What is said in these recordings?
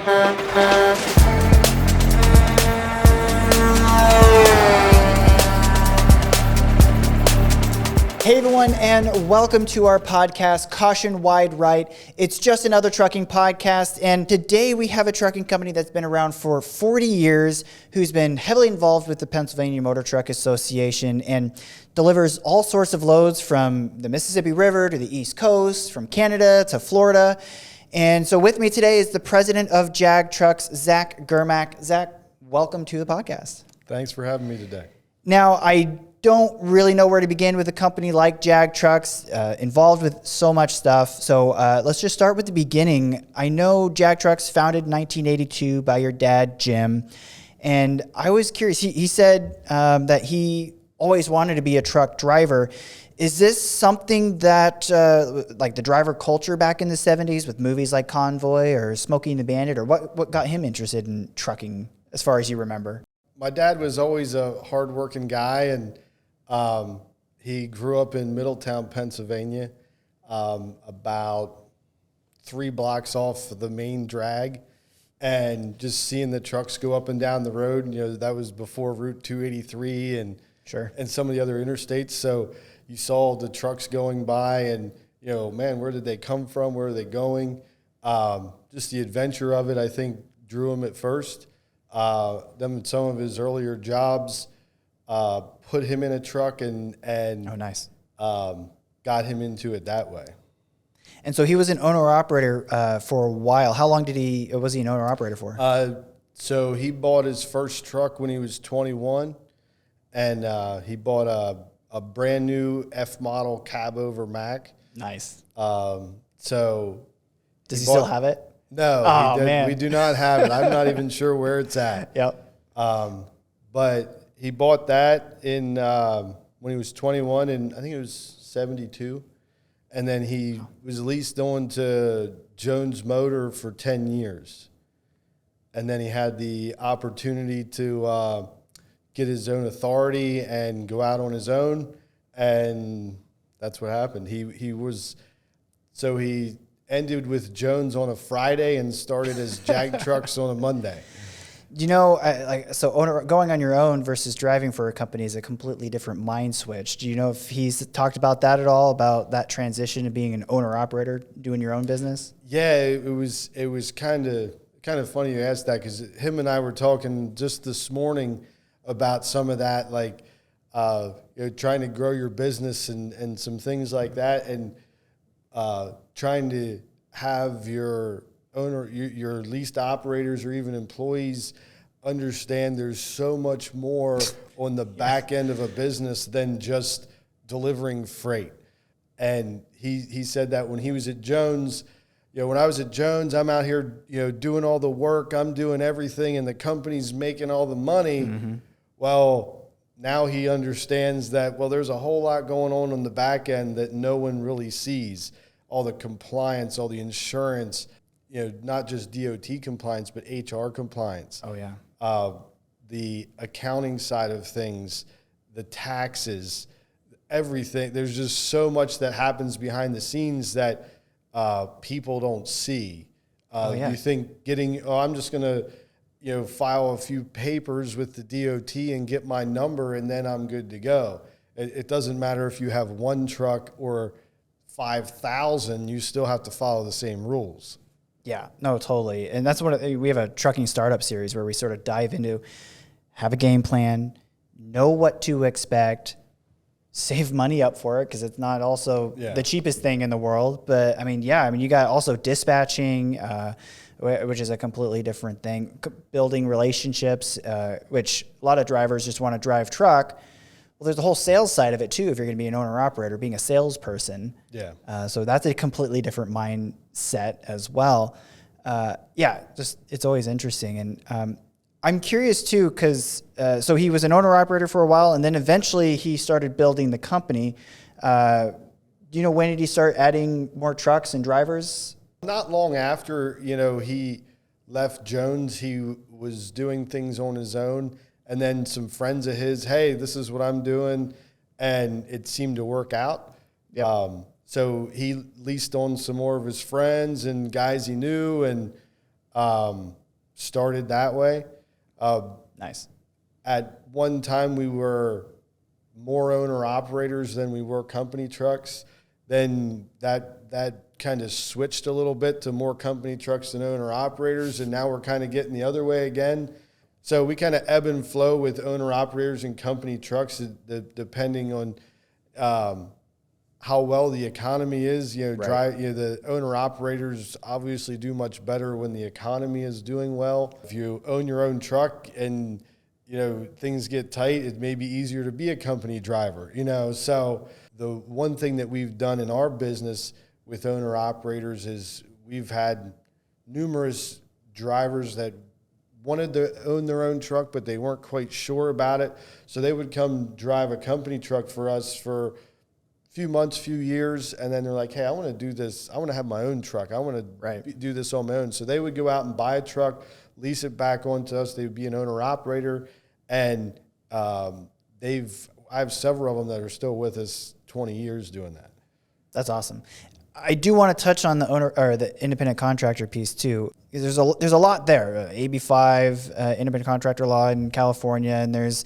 Hey everyone, and welcome to our podcast, Caution Wide Right. It's just another trucking podcast, and today we have a trucking company that's been around for 40 years, who's been heavily involved with the Pennsylvania Motor Truck Association and delivers all sorts of loads from the Mississippi River to the East Coast, from Canada to Florida. And so with me today is the President of Jagtrux, Zack Germak. Zack, welcome to the podcast. Thanks for having me today. Now, I don't really know where to begin with a company like Jagtrux, involved with so much stuff. So let's just start with the beginning. I know Jagtrux founded in 1982 by your dad, Jim. And I was curious, he said that he always wanted to be a truck driver. Is this something that, like the driver culture back in the 70s with movies like Convoy or Smokey and the Bandit, or what got him interested in trucking as far as you remember? My dad was always a hardworking guy, and he grew up in Middletown, Pennsylvania, about 3 blocks off the main drag, and just seeing the trucks go up and down the road. You know, that was before Route 283 and Sure. and some of the other interstates. So you saw the trucks going by, and you know, man, where did they come from? Where are they going? Just the adventure of it, I think, drew him at first. Then some of his earlier jobs put him in a truck and Oh, nice. Got him into it that way. And so he was an owner-operator for a while. How long was he an owner-operator for? So he bought his first truck when he was 21, and he bought a brand new F model cab over Mack. Nice. So Does he still have it? No, Oh, man. We do not have it. I'm not even sure where it's at. Yep. But he bought that in when he was 21, and I think it was 72. And then he was leased on to Jones Motor for 10 years. And then he had the opportunity to get his own authority and go out on his own. And that's what happened. He ended with Jones on a Friday and started as Jagtrux on a Monday. You know, going on your own versus driving for a company is a completely different mind switch. Do you know if he's talked about that at all, about that transition to being an owner-operator, doing your own business? Yeah, it was kind of funny you asked that, because him and I were talking just this morning about some of that, like trying to grow your business and some things like that, and trying to have your owner, your leased operators or even employees understand there's so much more on the back end of a business than just delivering freight. And he said that when he was at Jones, when I was at Jones, I'm out here, doing all the work, I'm doing everything, and the company's making all the money. Mm-hmm. Well, now he understands that, there's a whole lot going on the back end that no one really sees. All the compliance, all the insurance, not just DOT compliance, but HR compliance. Oh, yeah. The accounting side of things, the taxes, everything. There's just so much that happens behind the scenes that people don't see. You think I'm just going to, file a few papers with the DOT and get my number, and then I'm good to go. It doesn't matter if you have one truck or 5,000, you still have to follow the same rules. Yeah, no, totally. And that's we have a trucking startup series where we sort of dive into, have a game plan, know what to expect, save money up for it, because it's not also the cheapest thing in the world. But you got also dispatching, which is a completely different thing, building relationships, which a lot of drivers just want to drive truck. Well, there's the whole sales side of it too. If you're going to be an owner-operator, being a salesperson, so that's a completely different mindset as well. It's always interesting, and I'm curious too, because so he was an owner-operator for a while, and then eventually he started building the company. Do you know when did he start adding more trucks and drivers? Not long after he left Jones, he was doing things on his own. And then some friends of his, hey, this is what I'm doing, and it seemed to work out. Yep. So he leased on some more of his friends and guys he knew, and started that way. Nice. At one time, we were more owner-operators than we were company trucks. Then that kind of switched a little bit to more company trucks than owner-operators, and now we're kind of getting the other way again. So we kind of ebb and flow with owner-operators and company trucks, depending on how well the economy is. Right. The owner-operators obviously do much better when the economy is doing well. If you own your own truck and things get tight, it may be easier to be a company driver. So the one thing that we've done in our business with owner-operators is we've had numerous drivers that wanted to own their own truck, but they weren't quite sure about it. So they would come drive a company truck for us for a few months, few years, and then they're like, hey, I want to do this. I want to have my own truck. I want to do this on my own. So they would go out and buy a truck, lease it back onto us. They would be an owner-operator, and I have several of them that are still with us 20 years doing that. That's awesome. I do want to touch on the owner or the independent contractor piece too. There's a lot there. AB5 independent contractor law in California, and there's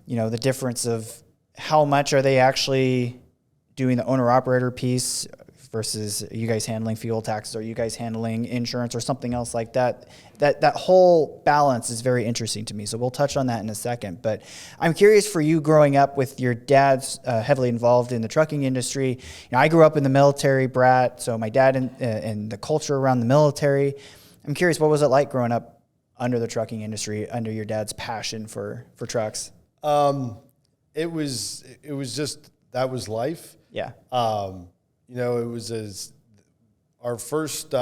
the difference of how much are they actually doing the owner operator piece versus you guys handling fuel taxes, or you guys handling insurance or something else like that. That whole balance is very interesting to me. So we'll touch on that in a second. But I'm curious, for you growing up with your dad's heavily involved in the trucking industry. I grew up in the military brat, so my dad and the culture around the military. I'm curious, what was it like growing up under the trucking industry, under your dad's passion for trucks? It was just, that was life. Yeah. It was our first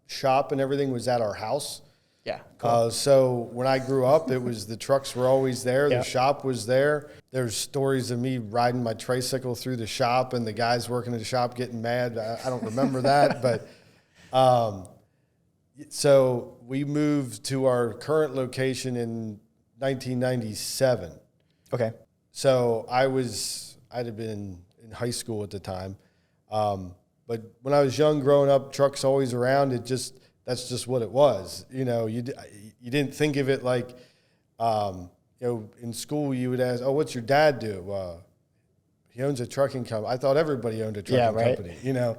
shop and everything was at our house. Yeah. Cool. So when I grew up, the trucks were always there. Yeah. The shop was there. There's stories of me riding my tricycle through the shop and the guys working at the shop getting mad. I don't remember that, but so we moved to our current location in 1997. Okay. So I'd have been in high school at the time. But when I was young, growing up, trucks always around. That's just what it was. You didn't think of it like, in school you would ask, oh, what's your dad do? He owns a trucking company. I thought everybody owned a trucking company,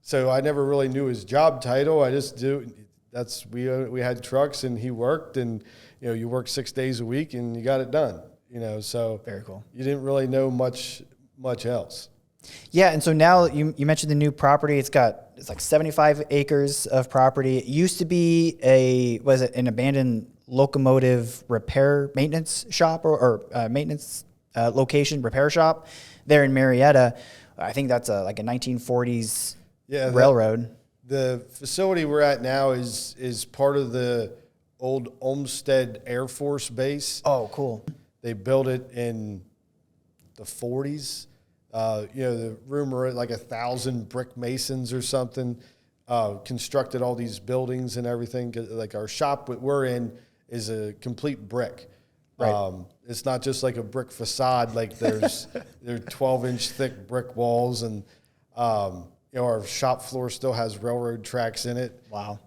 So I never really knew his job title. I just we had trucks and he worked, and, you work 6 days a week and you got it done, so very cool. You didn't really know much else. Yeah, and so now you mentioned the new property. It's like 75 acres of property. It used to be an abandoned locomotive repair maintenance shop or maintenance location repair shop there in Marietta. I think that's like a 1940s railroad. The facility we're at now is part of the old Olmsted Air Force Base. Oh, cool. They built it in the 40s. The rumor, like 1,000 brick masons or something, constructed all these buildings and everything. Like our shop that we're in is a complete brick. Right. It's not just like a brick facade. Like there are 12-inch thick brick walls, and our shop floor still has railroad tracks in it. Wow.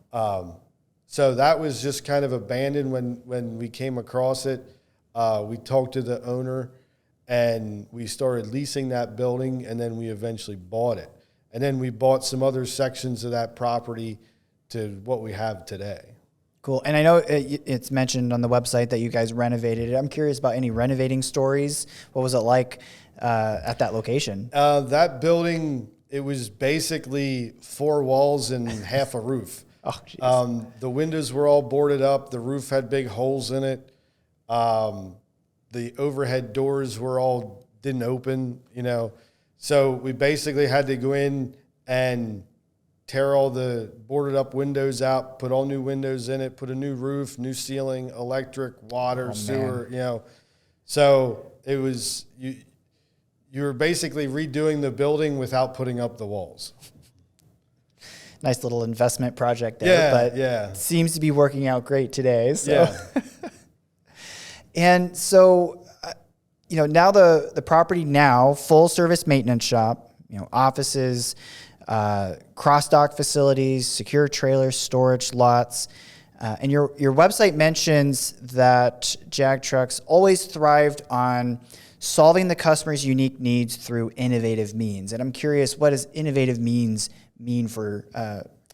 So that was just kind of abandoned when we came across it. We talked to the owner, and we started leasing that building, and then we eventually bought it. And then we bought some other sections of that property to what we have today. Cool. And I know it's mentioned on the website that you guys renovated it. I'm curious about any renovating stories. What was it like at that location? That building, it was basically 4 walls and half a roof. Oh, geez. The windows were all boarded up. The roof had big holes in it. The overhead doors didn't open, So we basically had to go in and tear all the boarded up windows out, put all new windows in it, put a new roof, new ceiling, electric, water, sewer, So it was, you were basically redoing the building without putting up the walls. Nice little investment project there, but it seems to be working out great today. So. Yeah. And so, now the property full service maintenance shop, offices, cross dock facilities, secure trailers, storage lots. And your website mentions that Jagtrux always thrived on solving the customer's unique needs through innovative means. And I'm curious, what does innovative means mean for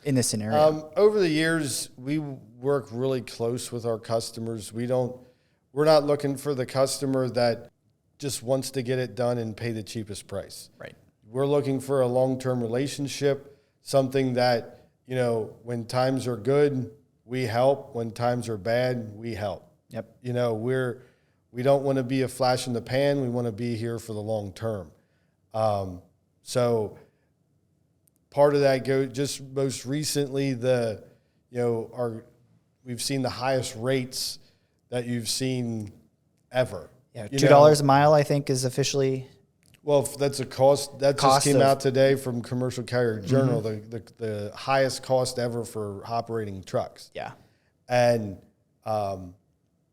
in this scenario? Over the years, we work really close with our customers. We're not looking for the customer that just wants to get it done and pay the cheapest price. Right. We're looking for a long-term relationship, something that, when times are good, we help. When times are bad, we help. Yep. We don't want to be a flash in the pan. We want to be here for the long term. So part of that just most recently, we've seen the highest rates that you've seen ever. Yeah, $2 a mile, I think, is officially. Well, that's a cost. That just came out today from Commercial Carrier Journal, the highest cost ever for operating trucks. Yeah. And,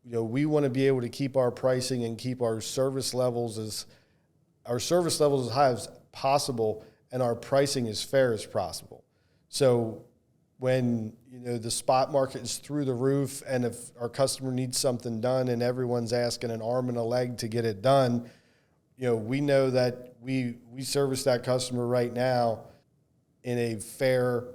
we want to be able to keep our pricing and keep our service levels as high as possible and our pricing as fair as possible. So when, the spot market is through the roof and if our customer needs something done and everyone's asking an arm and a leg to get it done, we know that we service that customer right now in a fair,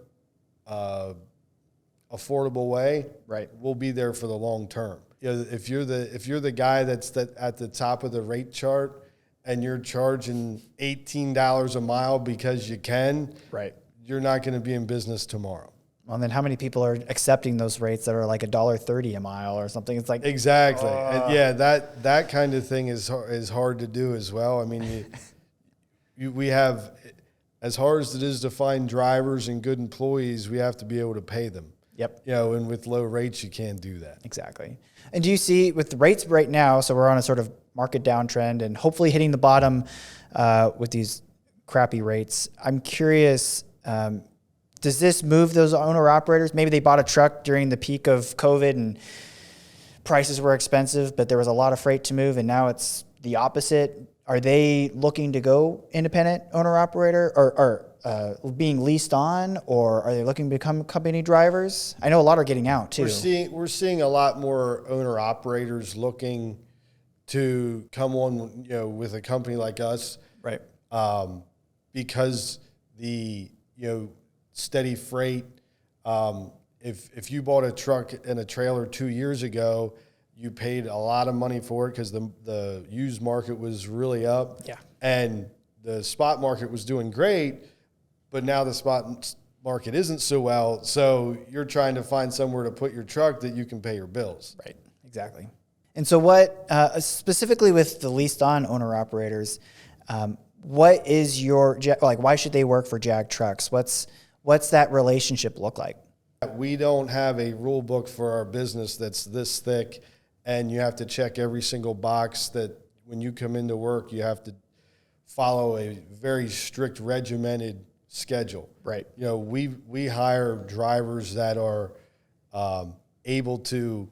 affordable way. Right. We'll be there for the long term. If you're the guy that's at the top of the rate chart and you're charging $18 a mile because you can, right, you're not going to be in business tomorrow. Well, and then how many people are accepting those rates that are like $1.30 a mile or something? It's like exactly, and yeah, that kind of thing is hard to do as well. I mean, we have, as hard as it is to find drivers and good employees, we have to be able to pay them. Yep. And with low rates, you can't do that. Exactly. And do you see with the rates right now? So we're on a sort of market downtrend and hopefully hitting the bottom with these crappy rates. I'm curious. Does this move those owner operators? Maybe they bought a truck during the peak of COVID and prices were expensive, but there was a lot of freight to move, and now it's the opposite. Are they looking to go independent owner operator or being leased on, or are they looking to become company drivers? I know a lot are getting out too. We're seeing a lot more owner operators looking to come on, with a company like us, right? Because the steady freight. If you bought a truck and a trailer 2 years ago, you paid a lot of money for it because the used market was really up. Yeah. And the spot market was doing great, but now the spot market isn't so well. So you're trying to find somewhere to put your truck that you can pay your bills. Right. Exactly. And so what, specifically with the leased on owner operators, what is why should they work for Jagtrux? What's that relationship look like? We don't have a rule book for our business that's this thick, and you have to check every single box that when you come into work, you have to follow a very strict regimented schedule. Right. We hire drivers that are able to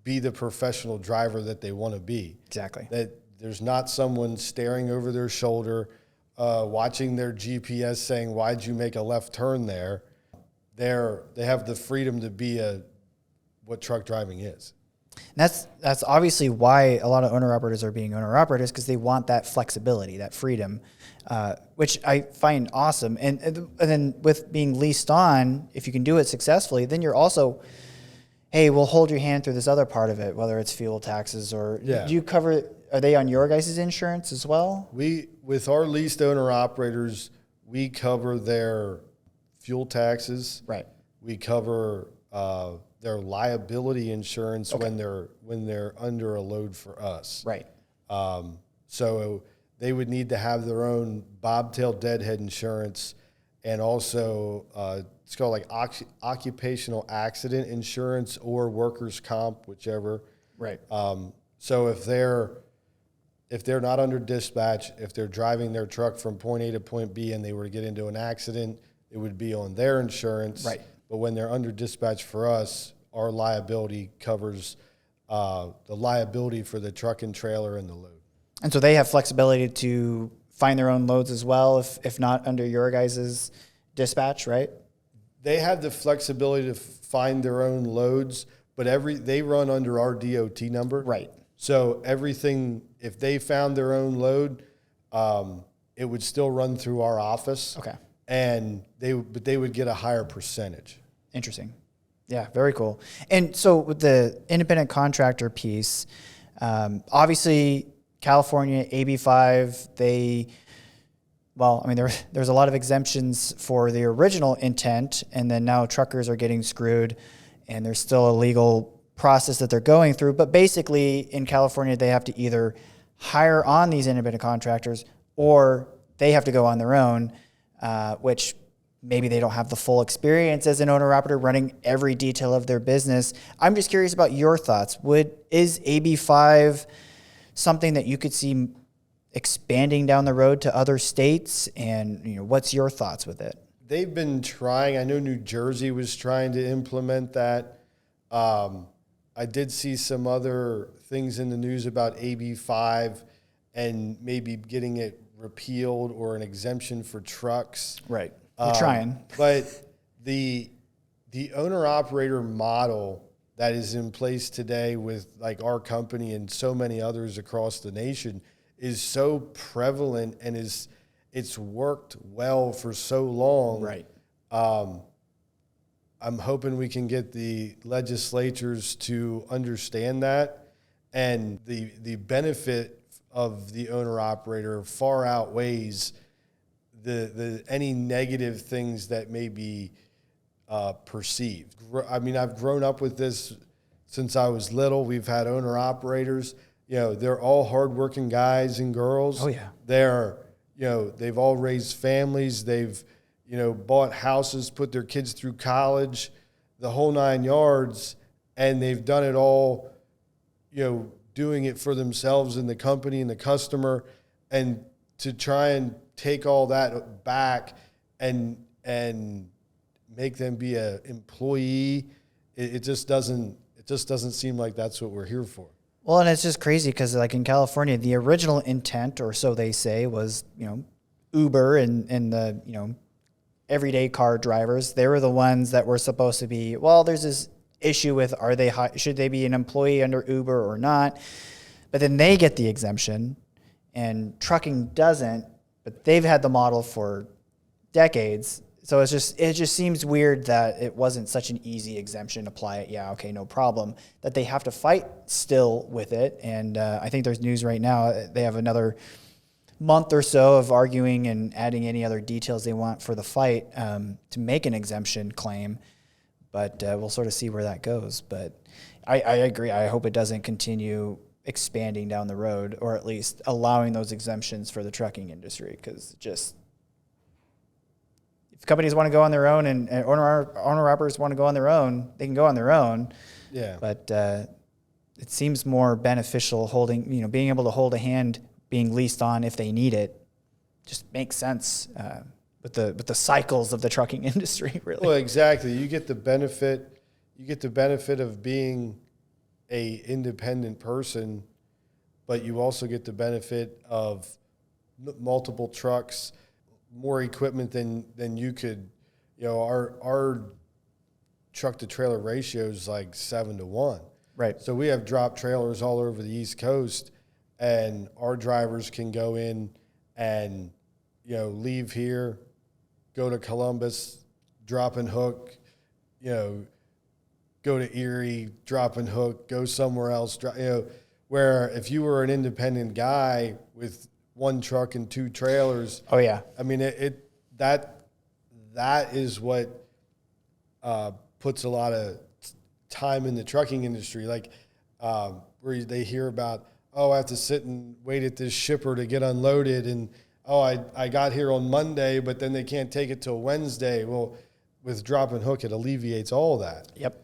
be the professional driver that they want to be. Exactly. That there's not someone staring over their shoulder, watching their GPS saying, "Why'd you make a left turn there?" They have the freedom to be what truck driving is. And that's obviously why a lot of owner operators are being owner operators, because they want that flexibility, that freedom, which I find awesome. And then with being leased on, if you can do it successfully, then you're also, hey, we'll hold your hand through this other part of it, whether it's fuel taxes or do you cover. Are they on your guys' insurance as well? With our leased owner operators, we cover their fuel taxes. Right. We cover their liability insurance when they're under a load for us. Right. So they would need to have their own bobtail deadhead insurance, and also it's called like occupational accident insurance or workers' comp, whichever. Right. So if they're not under dispatch, if they're driving their truck from point A to point B and they were to get into an accident, it would be on their insurance. Right. But when they're under dispatch for us, our liability covers the liability for the truck and trailer and the load. And so they have flexibility to find their own loads as well, if not under your guys' dispatch, right? They have the flexibility to find their own loads, but they run under our DOT number. Right. So everything, if they found their own load, it would still run through our office. Okay. And they would get a higher percentage. Interesting. Yeah, very cool. And so with the independent contractor piece, obviously California, AB5, there's a lot of exemptions for the original intent, and then now truckers are getting screwed, and there's still a legal process that they're going through. But basically in California, they have to either hire on these independent contractors or they have to go on their own, which maybe they don't have the full experience as an owner-operator running every detail of their business. I'm just curious about your thoughts. Is AB5 something that you could see expanding down the road to other states? And what's your thoughts with it? They've been trying. I know New Jersey was trying to implement that. I did see some other things in the news about AB5 and maybe getting it repealed or an exemption for trucks. Right. They're trying. But the owner-operator model that is in place today with like our company and so many others across the nation is so prevalent and it's worked well for so long. Right. I'm hoping we can get the legislatures to understand that, and the benefit of the owner-operator far outweighs the any negative things that may be perceived. I mean, I've grown up with this since I was little. We've had owner-operators. They're all hardworking guys and girls. Oh, yeah. They've all raised families. They've, bought houses, put their kids through college, the whole 9 yards, and they've done it all, doing it for themselves and the company and the customer. And to try and take all that back and make them be an employee, it just doesn't seem like that's what we're here for. Well, and it's just crazy because like in California, the original intent, or so they say, was, Uber and the, everyday car drivers. They were the ones that were supposed to be, well, there's this issue with should they be an employee under Uber or not? But then they get the exemption and trucking doesn't, but they've had the model for decades. So it just seems weird that it wasn't such an easy exemption. Apply it, yeah, okay, no problem. That they have to fight still with it. And I think there's news right now. They have another month or so of arguing and adding any other details they want for the fight to make an exemption claim. But we'll sort of see where that goes. But I agree. I hope it doesn't continue expanding down the road, or at least allowing those exemptions for the trucking industry, because just if companies want to go on their own and owner-operators want to go on their own, they can go on their own. Yeah. But it seems more beneficial being able to hold a hand being leased on if they need it. Just makes sense with the cycles of the trucking industry, really. Well, exactly. You get the benefit of being a independent person, but you also get the benefit of multiple trucks, more equipment than you could. Our truck to trailer ratio is like 7-to-1. Right. So we have drop trailers all over the East Coast, and our drivers can go in and leave here, go to Columbus, drop and hook, go to Erie, drop and hook, go somewhere else, where if you were an independent guy with one truck and two trailers. Oh yeah. I mean, that is what puts a lot of time in the trucking industry. Like where they hear about, I have to sit and wait at this shipper to get unloaded, and I got here on Monday, but then they can't take it till Wednesday. Well, with drop and hook, it alleviates all that. Yep.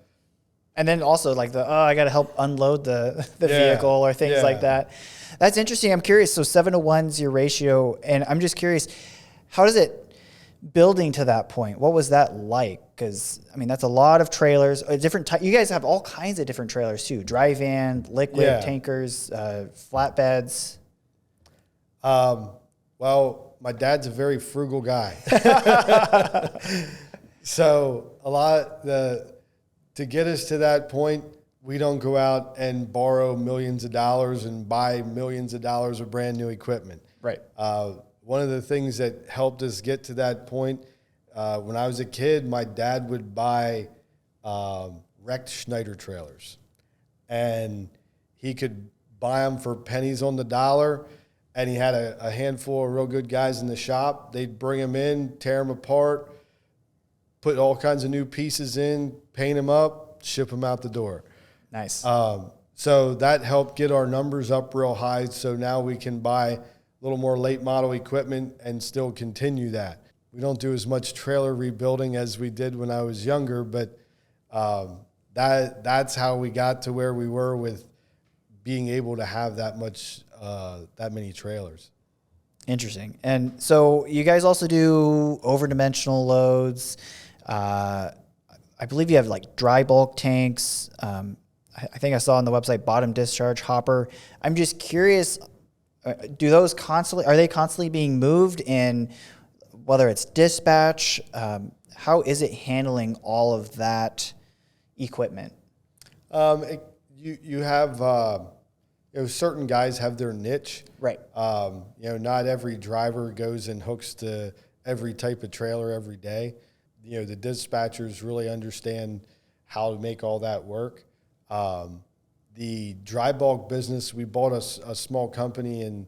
And then also like I got to help unload the vehicle or things like that. That's interesting. I'm curious. So 7-to-1 is your ratio. And I'm just curious, how does it building to that point? What was that like? Because, that's a lot of trailers, different you guys have all kinds of different trailers too. Dry van, liquid, tankers, flatbeds. Well, my dad's a very frugal guy. So to get us to that point, we don't go out and borrow millions of dollars and buy millions of dollars of brand new equipment. Right. One of the things that helped us get to that point, when I was a kid, my dad would buy wrecked Schneider trailers, and he could buy them for pennies on the dollar. And he had a handful of real good guys in the shop. They'd bring them in, tear them apart, put all kinds of new pieces in, paint them up, ship them out the door. Nice. So that helped get our numbers up real high. So now we can buy a little more late model equipment and still continue that. We don't do as much trailer rebuilding as we did when I was younger, but that's how we got to where we were with being able to have that many trailers. Interesting. And so you guys also do overdimensional loads. I believe you have like dry bulk tanks. I think I saw on the website bottom discharge hopper. I'm just curious, are they constantly being moved in, whether it's dispatch? How is it handling all of that equipment? You have certain guys have their niche. Right. Not every driver goes and hooks to every type of trailer every day. The dispatchers really understand how to make all that work. The dry bulk business, we bought a small company in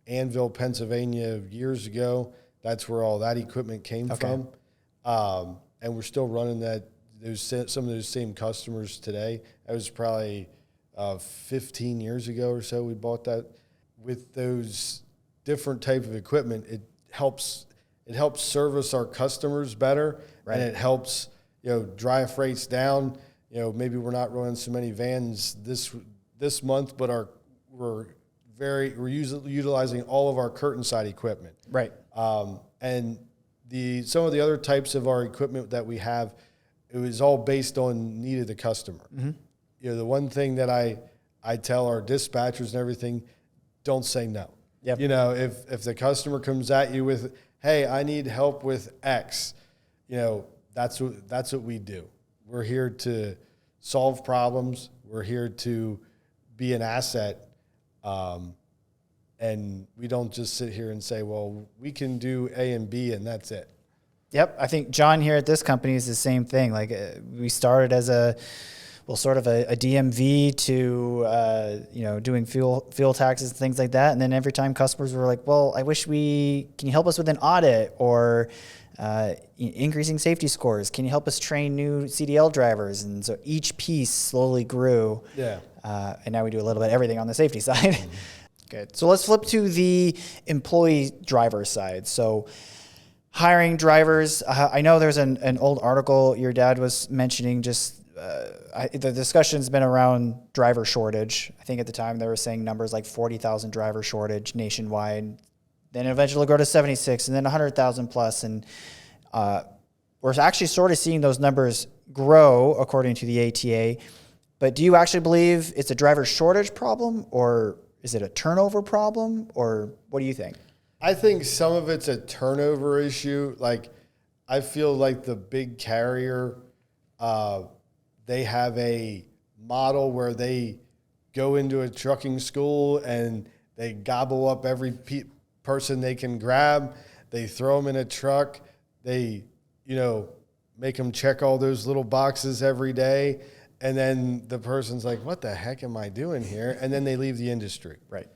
Annville, Pennsylvania years ago. That's where all that equipment came from. And we're still running some of those same customers today. That was probably 15 years ago or so we bought that. With those different type of equipment, it helps service our customers better, right. And it helps drive freights down. Maybe we're not running so many vans this month, but we're utilizing all of our curtain side equipment. Right. And some of the other types of our equipment that we have, it was all based on need of the customer. Mm-hmm. The one thing that I tell our dispatchers and everything, don't say no. Yep. If the customer comes at you with, hey, I need help with X, that's what we do. We're here to solve problems. We're here to be an asset. And we don't just sit here and say, well, we can do A and B and that's it. Yep. I think John here at this company is the same thing. Like we started as a DMV to, doing fuel taxes and things like that. And then every time customers were like, well, can you help us with an audit or increasing safety scores? Can you help us train new CDL drivers? And so each piece slowly grew. Yeah. And now we do a little bit of everything on the safety side. Mm-hmm. Good. So let's flip to the employee driver side. So hiring drivers, I know there's an old article your dad was mentioning, the discussion's been around driver shortage. I think at the time they were saying numbers like 40,000 driver shortage nationwide. Then eventually go to 76 and then 100,000 plus. And we're actually sort of seeing those numbers grow according to the ATA. But do you actually believe it's a driver shortage problem, or is it a turnover problem, or what do you think? I think some of it's a turnover issue. Like, I feel like the big carrier, they have a model where they go into a trucking school and they gobble up every person they can grab. They throw them in a truck. They, make them check all those little boxes every day. And then the person's like, what the heck am I doing here? And then they leave the industry. Right.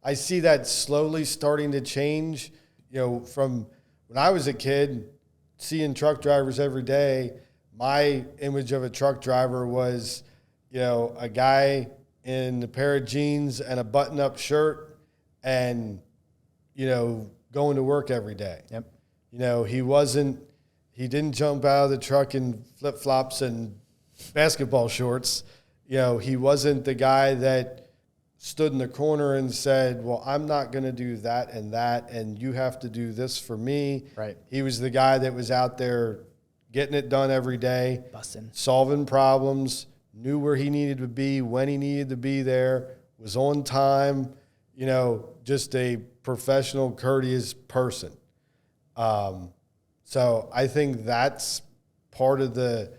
I see that slowly starting to change. From when I was a kid, seeing truck drivers every day, my image of a truck driver was, a guy in a pair of jeans and a button-up shirt and, going to work every day. Yep. He didn't jump out of the truck in flip-flops and basketball shorts. He wasn't the guy that stood in the corner and said, well, I'm not going to do that, and you have to do this for me. Right. He was the guy that was out there getting it done every day, busting, solving problems, knew where he needed to be, when he needed to be there, was on time, just a professional, courteous person. So I think that's part of the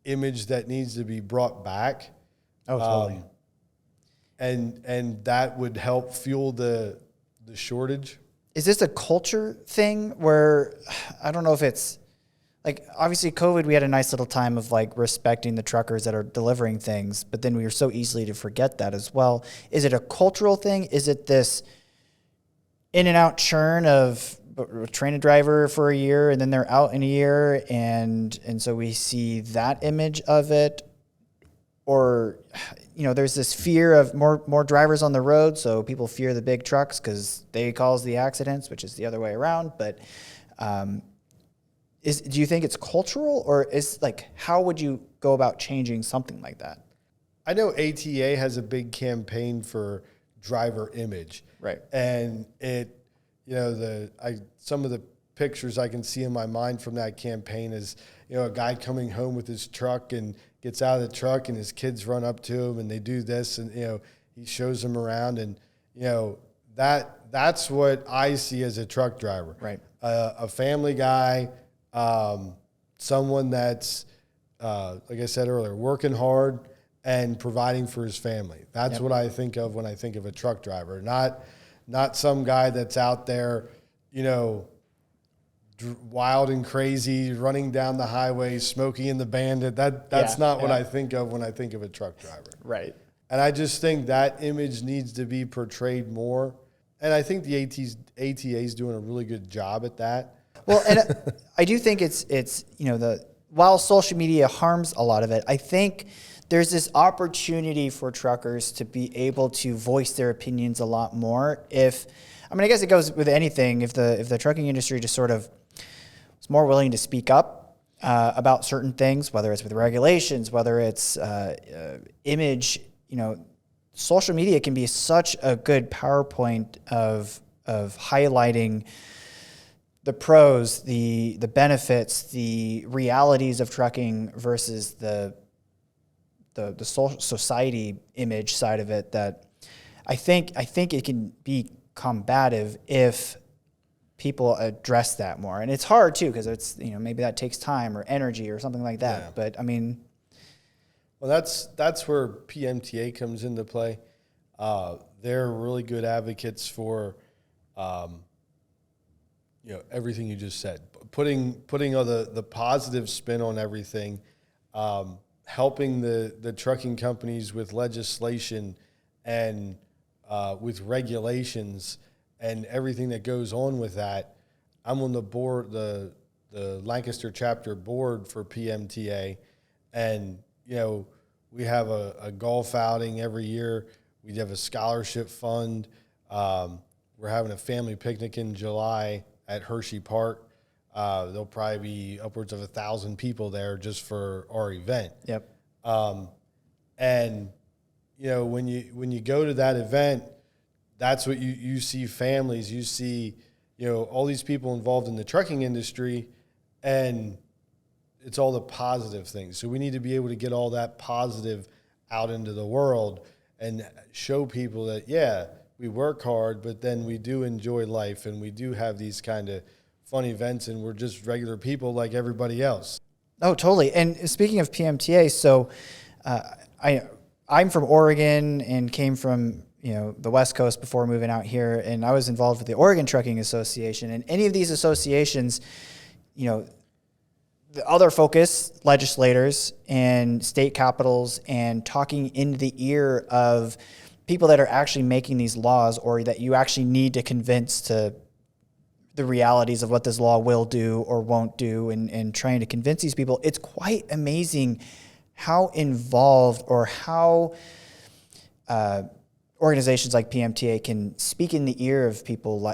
image that needs to be brought back. Oh, totally. And that would help fuel the shortage. Is this a culture thing where, I don't know if it's, like, obviously COVID, we had a nice little time of like respecting the truckers that are delivering things, but then we were so easily to forget that as well. Is it a cultural thing? Is it this in and out churn of train a driver for a year and then they're out in a year, and so we see that image of it? Or, you know, there's this fear of more drivers on the road, so people fear the big trucks because they cause the accidents, which is the other way around. But do you think it's cultural, or is, like, how would you go about changing something like that? I know ATA has a big campaign for driver image. Right. And it, you know, some of the pictures I can see in my mind from that campaign is, you know, a guy coming home with his truck and gets out of the truck and his kids run up to him and they do this, and, you know, he shows them around, and, you know, that's what I see as a truck driver. Right. A family guy, someone that's, like I said earlier, working hard and providing for his family. That's what I think of when I think of a truck driver. Not some guy that's out there, you know, wild and crazy, running down the highway, Smokey and the Bandit. That's not what I think of when I think of a truck driver. Right. And I just think that image needs to be portrayed more. And I think the ATA is doing a really good job at that. Well, and I do think it's you know, while social media harms a lot of it, I think there's this opportunity for truckers to be able to voice their opinions a lot more. I guess it goes with anything. If the trucking industry just sort of is more willing to speak up about certain things, whether it's with regulations, whether it's image, you know, social media can be such a good PowerPoint of highlighting the pros, the benefits, the realities of trucking versus the society image side of it, that I think it can be combative if people address that more. And it's hard too, because it's, you know, maybe that takes time or energy or something like that. Yeah. But I mean, well, that's where PMTA comes into play. They're really good advocates for, you know, everything you just said, putting all the positive spin on everything, helping the trucking companies with legislation and with regulations and everything that goes on with that. I'm on the board, the Lancaster chapter board for PMTA, and, you know, we have a golf outing every year. We have a scholarship fund. We're having a family picnic in July at Hershey Park. There'll probably be upwards of 1,000 people there just for our event. Yep. And, you know, when you go to that event, that's what you see families, you see, you know, all these people involved in the trucking industry, and it's all the positive things. So we need to be able to get all that positive out into the world and show people that, yeah, we work hard, but then we do enjoy life, and we do have these kind of fun events, and we're just regular people like everybody else. Oh, totally. And speaking of PMTA, so I'm from Oregon and came from, you know, the West Coast before moving out here, and I was involved with the Oregon Trucking Association. And any of these associations, you know, the other focus, legislators and state capitals, and talking into the ear of people that are actually making these laws, or that you actually need to convince to the realities of what this law will do or won't do, and trying to convince these people. It's quite amazing how involved, or how organizations like PMTA can speak in the ear of people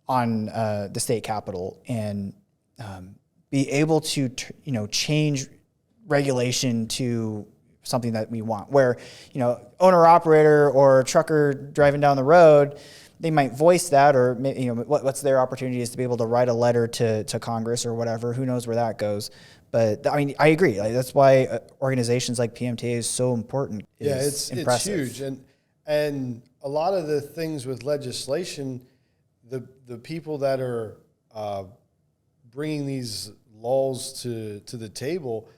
on the state capitol, and be able to you know, change regulation to something that we want, where, you know, owner operator or trucker driving down the road, they might voice that, or, you know, what's their opportunity is to be able to write a letter to Congress or whatever. Who knows where that goes? But I mean, I agree. Like, that's why organizations like PMTA is so important. It's huge, and a lot of the things with legislation, the people that are bringing these laws to the table,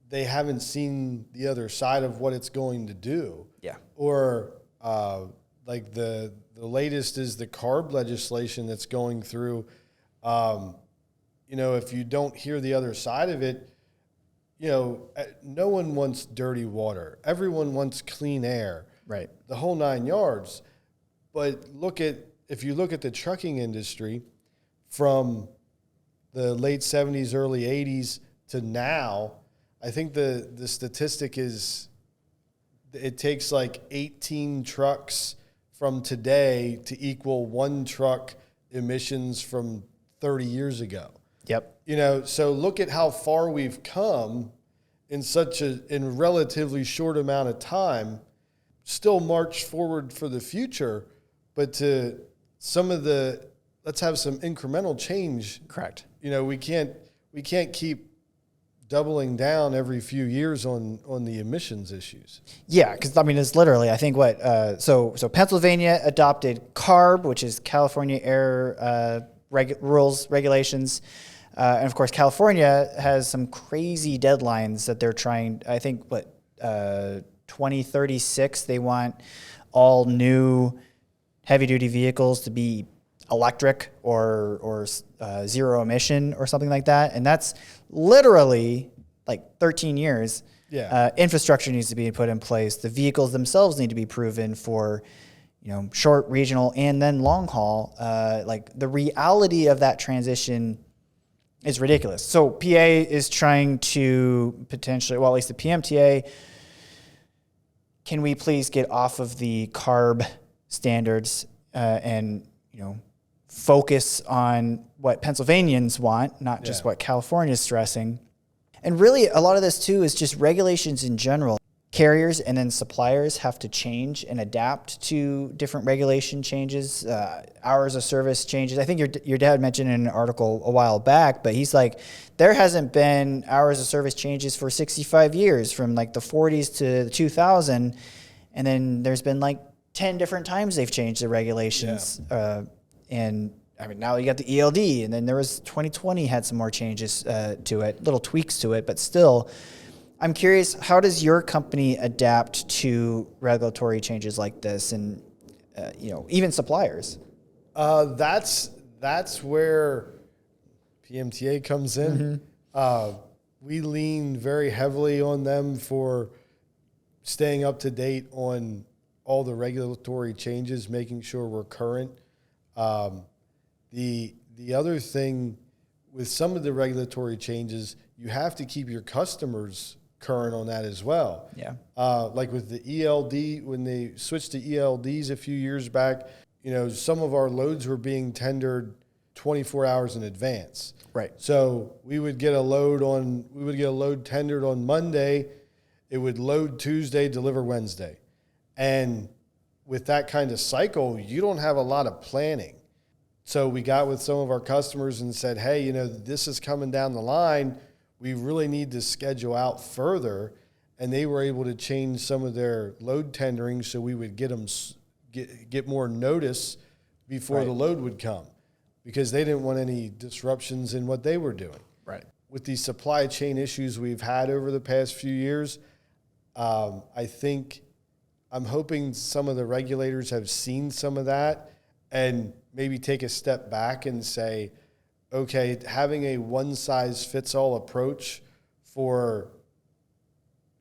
they haven't seen the other side of what it's going to do. Yeah. Or like the latest is the CARB legislation that's going through. If you don't hear the other side of it, no one wants dirty water. Everyone wants clean air. Right. The whole 9 yards. But if you look at the trucking industry from the late 70s, early 80s to now, I think the statistic is it takes like 18 trucks from today to equal one truck emissions from 30 years ago. Yep. So look at how far we've come in in relatively short amount of time, still march forward for the future, but let's have some incremental change. Correct. We can't keep doubling down every few years on the emissions issues. Yeah, because it's literally, I think so Pennsylvania adopted CARB, which is California Air Rules Regulations, and of course California has some crazy deadlines that they're trying. I think 2036 they want all new heavy duty vehicles to be electric or zero emission or something like that. And that's literally like 13 years. Yeah. Infrastructure needs to be put in place. The vehicles themselves need to be proven for, short, regional, and then long haul. Like the reality of that transition is ridiculous. So PA is trying to potentially, well, at least the PMTA, can we please get off of the CARB standards and, focus on what Pennsylvanians want, not just what California is stressing. And really, a lot of this, too, is just regulations in general. Carriers and then suppliers have to change and adapt to different regulation changes, hours of service changes. I think your dad mentioned in an article a while back, but he's like, there hasn't been hours of service changes for 65 years, from like the 40s to 2000. And then there's been like 10 different times they've changed the regulations. Yeah. And now you got the ELD, and then there was 2020 had some more changes to it, little tweaks to it, but still, I'm curious, how does your company adapt to regulatory changes like this, and even suppliers? That's where PMTA comes in. Mm-hmm. We lean very heavily on them for staying up to date on all the regulatory changes, making sure we're current. The other thing with some of the regulatory changes, you have to keep your customers current on that as well. Yeah. Like with the ELD, when they switched to ELDs a few years back, some of our loads were being tendered 24 hours in advance. Right. So we would get a load tendered on Monday. It would load Tuesday, deliver Wednesday. And with that kind of cycle, you don't have a lot of planning. So we got with some of our customers and said, hey, this is coming down the line. We really need to schedule out further. And they were able to change some of their load tendering so we would get more notice before the load would come, because they didn't want any disruptions in what they were doing. Right. With these supply chain issues we've had over the past few years, I'm hoping some of the regulators have seen some of that and maybe take a step back and say, okay, having a one-size-fits-all approach for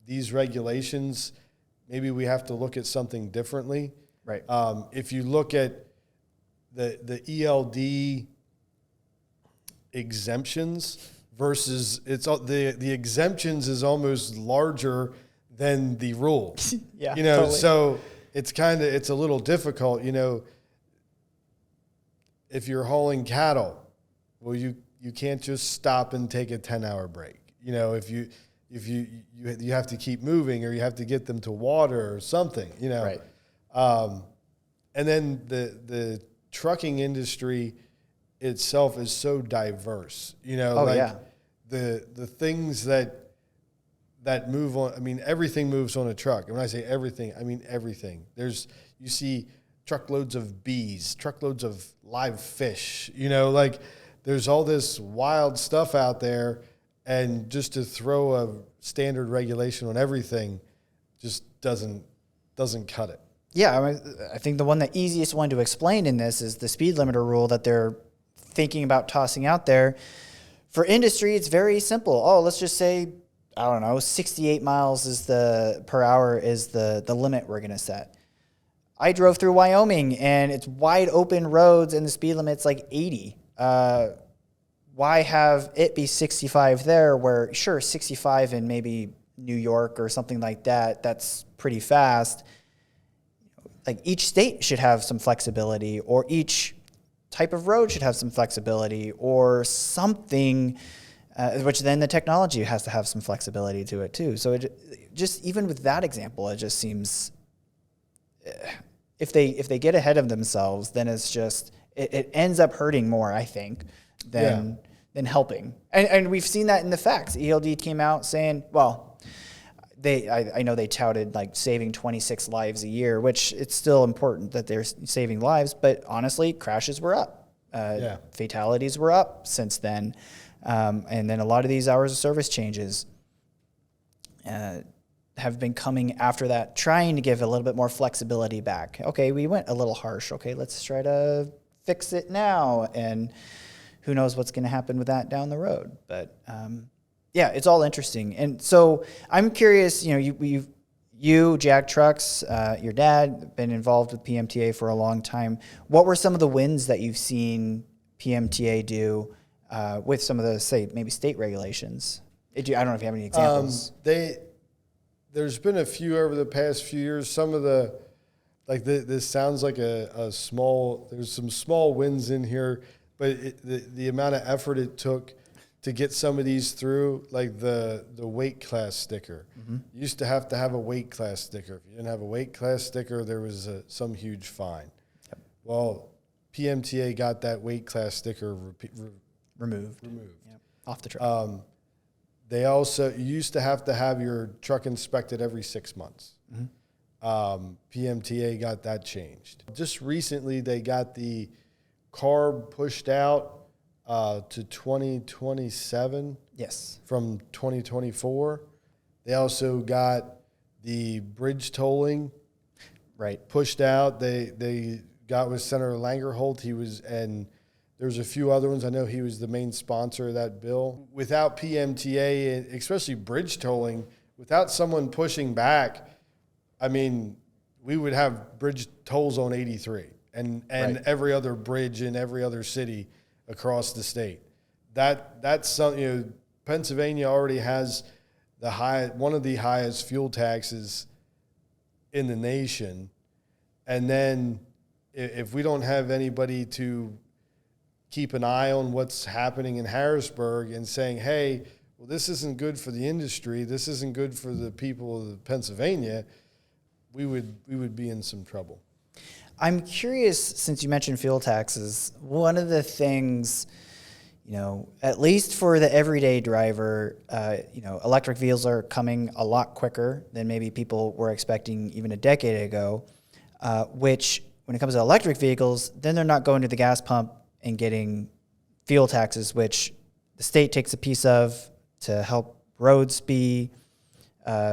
these regulations, maybe we have to look at something differently. Right. If you look at the ELD exemptions versus the exemptions is almost larger than the rules. Yeah, totally. So it's a little difficult, if you're hauling cattle, well, you can't just stop and take a 10-hour break. If you have to keep moving, or you have to get them to water or something, Right. And then the trucking industry itself is so diverse, the things that move on. Everything moves on a truck. And when I say everything, I mean everything. You see truckloads of bees, truckloads of live fish, there's all this wild stuff out there, and just to throw a standard regulation on everything just doesn't cut it. Yeah, I think the easiest one to explain in this is the speed limiter rule that they're thinking about tossing out there. For industry, it's very simple. Oh, let's just say, I don't know, 68 miles per hour is the limit we're going to set. I drove through Wyoming, and it's wide open roads, and the speed limit's like 80. Why have it be 65 there where, sure, 65 in maybe New York or something like that, that's pretty fast. Like, each state should have some flexibility, or each type of road should have some flexibility, or something, which then the technology has to have some flexibility to it too. So it just, even with that example, it just seems, if they get ahead of themselves, then it's just, it ends up hurting more, I think, than helping. And we've seen that in the facts. ELD came out saying, well, I know they touted like saving 26 lives a year, which it's still important that they're saving lives, but honestly, crashes were up. Fatalities were up since then. And then a lot of these hours of service changes have been coming after that, trying to give a little bit more flexibility back. Okay, we went a little harsh. Okay, let's try to fix it now. And who knows what's going to happen with that down the road. But yeah, it's all interesting. And so I'm curious, you Jagtrux, your dad, been involved with PMTA for a long time. What were some of the wins that you've seen PMTA do with some of the, say, maybe state regulations? I don't know if you have any examples. There's been a few over the past few years. Some of the, this sounds like a small, there's some small wins in here, but the amount of effort it took to get some of these through, like the weight class sticker. Mm-hmm. You used to have a weight class sticker. If you didn't have a weight class sticker, there was some huge fine. Yep. Well, PMTA got that weight class sticker removed. Yep. Off the truck. They also used to have your truck inspected every 6 months. Mm-hmm. PMTA got that changed. Just recently, they got the CARB pushed out to 2027. Yes. From 2024. They also got the bridge tolling pushed out. They got with Senator Langerholt. And there's a few other ones. I know he was the main sponsor of that bill. Without PMTA, especially bridge tolling, without someone pushing back, I mean, we would have bridge tolls on 83 and every other bridge in every other city across the state. That's something, Pennsylvania already has one of the highest fuel taxes in the nation. And then if we don't have anybody to keep an eye on what's happening in Harrisburg and saying, hey, well, this isn't good for the industry, this isn't good for the people of Pennsylvania, we would be in some trouble. I'm curious, since you mentioned fuel taxes, one of the things, at least for the everyday driver, electric vehicles are coming a lot quicker than maybe people were expecting even a decade ago, which when it comes to electric vehicles, then they're not going to the gas pump and getting fuel taxes, which the state takes a piece of to help roads be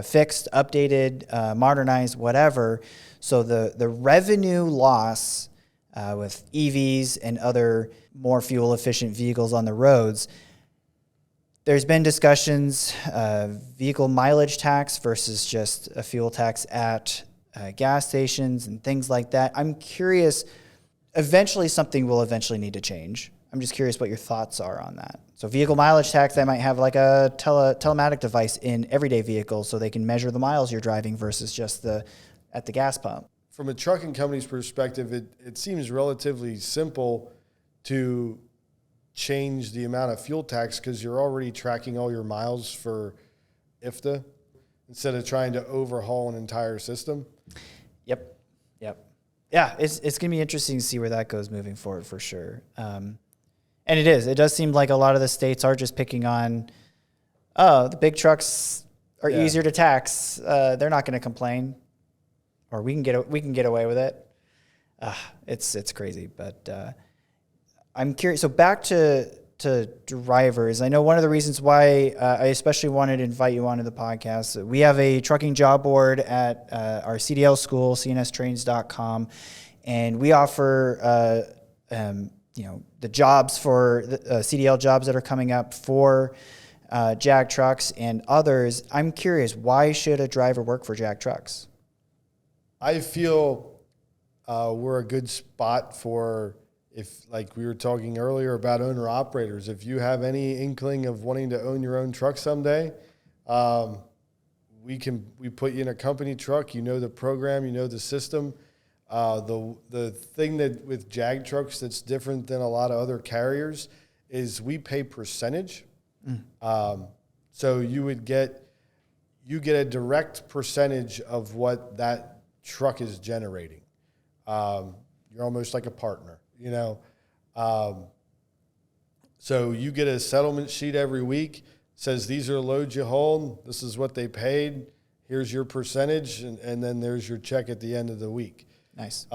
fixed, updated, modernized, whatever. So the revenue loss with EVs and other more fuel efficient vehicles on the roads, there's been discussions, vehicle mileage tax versus just a fuel tax at gas stations and things like that. I'm curious, eventually something will eventually need to change. I'm just curious what your thoughts are on that. So vehicle mileage tax, they might have like a telematic device in everyday vehicles so they can measure the miles you're driving versus just at the gas pump. From a trucking company's perspective, it seems relatively simple to change the amount of fuel tax because you're already tracking all your miles for IFTA instead of trying to overhaul an entire system. Yep. Yeah, it's going to be interesting to see where that goes moving forward for sure. And it does seem like a lot of the states are just picking on, the big trucks are easier to tax. They're not going to complain, or we can get away with it. It's crazy, but I'm curious. So back to drivers. I know one of the reasons why I especially wanted to invite you onto the podcast. We have a trucking job board at our CDL school, cnstrains.com, and we offer the jobs for the CDL jobs that are coming up for Jagtrux and others. I'm curious, why should a driver work for Jagtrux? I feel we're a good spot for, if, like we were talking earlier about owner-operators, if you have any inkling of wanting to own your own truck someday, we put you in a company truck. You know the program, you know the system. The thing that with Jagtrux that's different than a lot of other carriers is we pay percentage. So you get a direct percentage of what that truck is generating. You're almost like a partner, you know. So you get a settlement sheet every week, says these are the loads you hold, this is what they paid, here's your percentage, and then there's your check at the end of the week. Nice.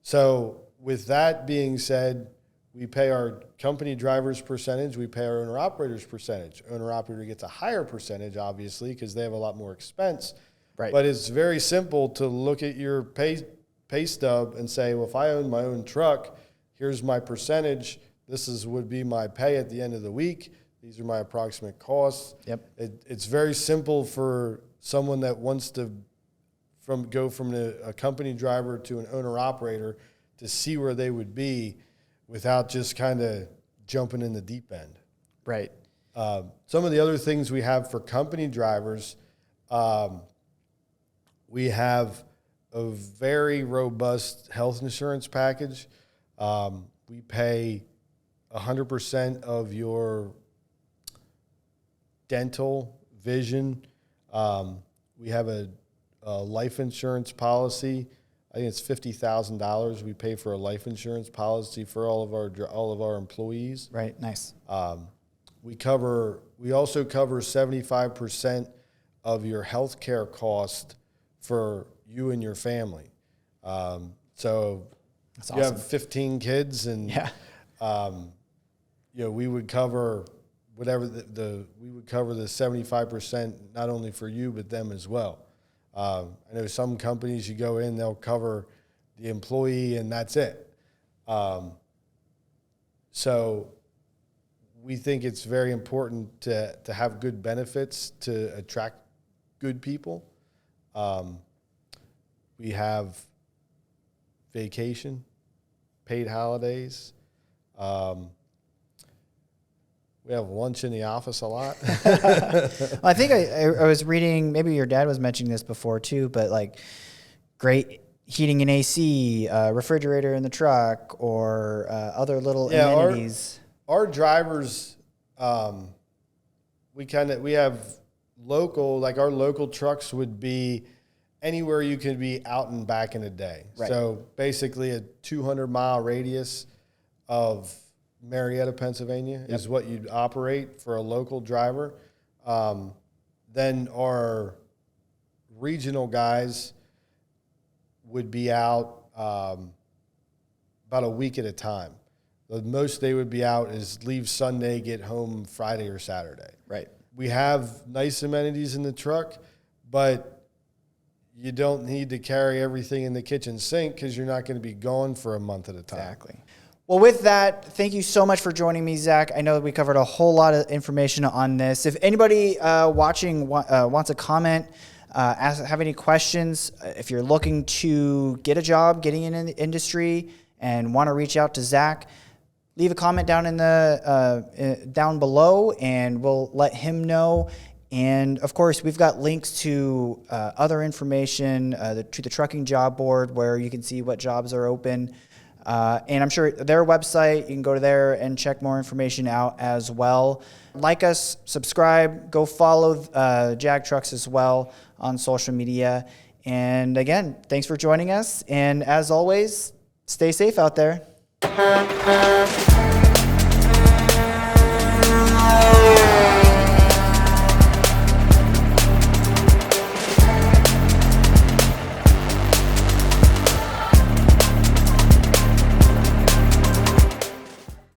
So with that being said, we pay our company driver's percentage, we pay our owner-operator's percentage. Owner-operator gets a higher percentage, obviously, because they have a lot more expense. Right. But it's very simple to look at your pay stub and say, well, if I own my own truck, here's my percentage. Would be my pay at the end of the week. These are my approximate costs. Yep. It's very simple for someone that wants to go from a company driver to an owner-operator to see where they would be without just kind of jumping in the deep end. Right. Some of the other things we have for company drivers, we have a very robust health insurance package. We pay 100% of your dental, vision. We have a life insurance policy. I think it's $50,000 we pay for a life insurance policy for all of our employees. Right. Nice. We also cover 75% of your health care cost for you and your family. So that's you awesome. have 15 kids, and we would cover whatever we would cover the 75% not only for you but them as well. I know some companies you go in, they'll cover the employee and that's it. So we think it's very important to have good benefits to attract good people. We have vacation, paid holidays. We have lunch in the office a lot. I think I was reading, maybe your dad was mentioning this before too, but like great heating and AC, refrigerator in the truck, or other little amenities. Our drivers, we have local, like our local trucks would be anywhere you could be out and back in a day. Right. So basically a 200-mile radius of Marietta, Pennsylvania is what you'd operate for a local driver. Then our regional guys would be out about a week at a time. The most they would be out is leave Sunday, get home Friday or Saturday. Right. We have nice amenities in the truck, but you don't need to carry everything in the kitchen sink because you're not going to be gone for a month at a time. Exactly. Well, with that, thank you so much for joining me, Zach. I know that we covered a whole lot of information on this. If anybody watching wants to comment, have any questions, if you're looking to get a job, getting in the industry, and want to reach out to Zach, leave a comment down in the down below, and we'll let him know. And of course, we've got links to other information to the trucking job board where you can see what jobs are open. And I'm sure their website, you can go to there and check more information out as well. Like us, subscribe, go follow Jagtrux as well on social media. And again, thanks for joining us. And as always, stay safe out there.